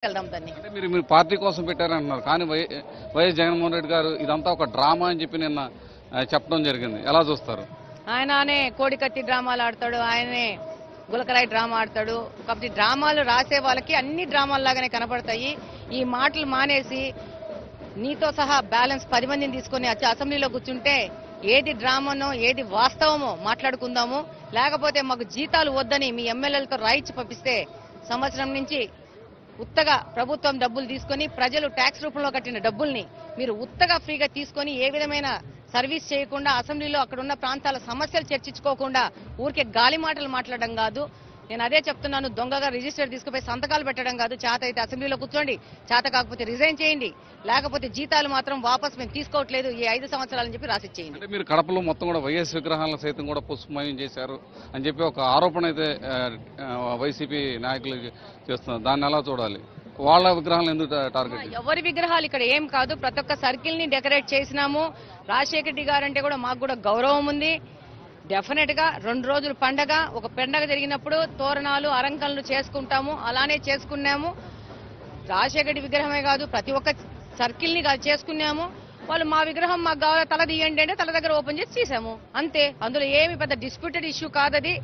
వెళ్దాం దాన్ని. అంటే మీరు మీరు పార్టీ కోసం పెట్టారంటున్నారు కానీ వైఎస్ జగన్మోహన్ రెడ్డి గారు ఇదంతా ఒక డ్రామా అని చెప్పి నిన్న చెప్పడం జరిగింది. ఎలా చూస్తారు? ఆయననే కోడికత్తి డ్రామాలు ఆడతాడు, ఆయనే గులకరాయి డ్రామా ఆడతాడు. కాబట్టి డ్రామాలు రాసే వాళ్ళకి అన్ని డ్రామాల్లాగానే కనపడతాయి. ఈ మాటలు మానేసి నీతో సహా బ్యాలెన్స్ 10 మందిని తీసుకొని వచ్చి అసెంబ్లీలో కూర్చుంటే ఏది డ్రామానో ఏది వాస్తవమో మాట్లాడుకుందాము. లేకపోతే మాకు జీతాలు వద్దని మీ ఎమ్మెల్యేలతో రాయిచ్చి పంపిస్తే సంవత్సరం నుంచి ఉత్తగా ప్రభుత్వం డబ్బులు తీసుకొని ప్రజలు ట్యాక్స్ రూపంలో కట్టిన డబ్బుల్ని మీరు ఉత్తగా ఫ్రీగా తీసుకొని ఏ విధమైన సర్వీస్ చేయకుండా అసెంబ్లీలో అక్కడ ఉన్న ప్రాంతాల సమస్యలు చర్చించుకోకుండా ఊరికే గాలి మాటలు మాట్లాడడం కాదు. నేను అదే చెప్తున్నాను, దొంగగా రిజిస్టర్ తీసుకుపోయి సంతకాలు పెట్టడం కాదు. చేత అయితే అసెంబ్లీలో కూర్చోండి, చేత కాకపోతే రిజైన్ చేయండి, లేకపోతే జీతాలు మాత్రం వాపస్ మేము తీసుకోవట్లేదు ఈ 5 సంవత్సరాలని చెప్పి రాసిచ్చేయండి. అంటే మీరు కడపలో మొత్తం కూడా వైఎస్ విగ్రహాలను సైతం కూడా పుష్పమయం చేశారు అని చెప్పి ఒక ఆరోపణ అయితే వైసీపీ నాయకులు చేస్తున్నారు. దాన్ని ఎలా చూడాలి? వాళ్ళ విగ్రహాలను ఎందుకు టార్గెట్? ఎవరి విగ్రహాలు ఇక్కడ ఏం కాదు, ప్రతి ఒక్క సర్కిల్ ని డెకరేట్ చేసినాము. రాజశేఖర రెడ్డి గారంటే కూడా మాకు కూడా గౌరవం ఉంది. డెఫినెట్ గా 2 రోజులు పండగ, ఒక పండగ జరిగినప్పుడు తోరణాలు అలంకరణలు చేసుకుంటాము, అలానే చేసుకున్నాము. రాజశేఖర రెడ్డి విగ్రహమే కాదు ప్రతి ఒక్క సర్కిల్ ని చేసుకున్నాము. వాళ్ళు మా విగ్రహం మాకు కావాలి తల తీయండి అంటే తల దగ్గర ఓపెన్ చేసి చేసాము అంతే. అందులో ఏమి పెద్ద డిస్ప్యూటెడ్ ఇష్యూ కాదది.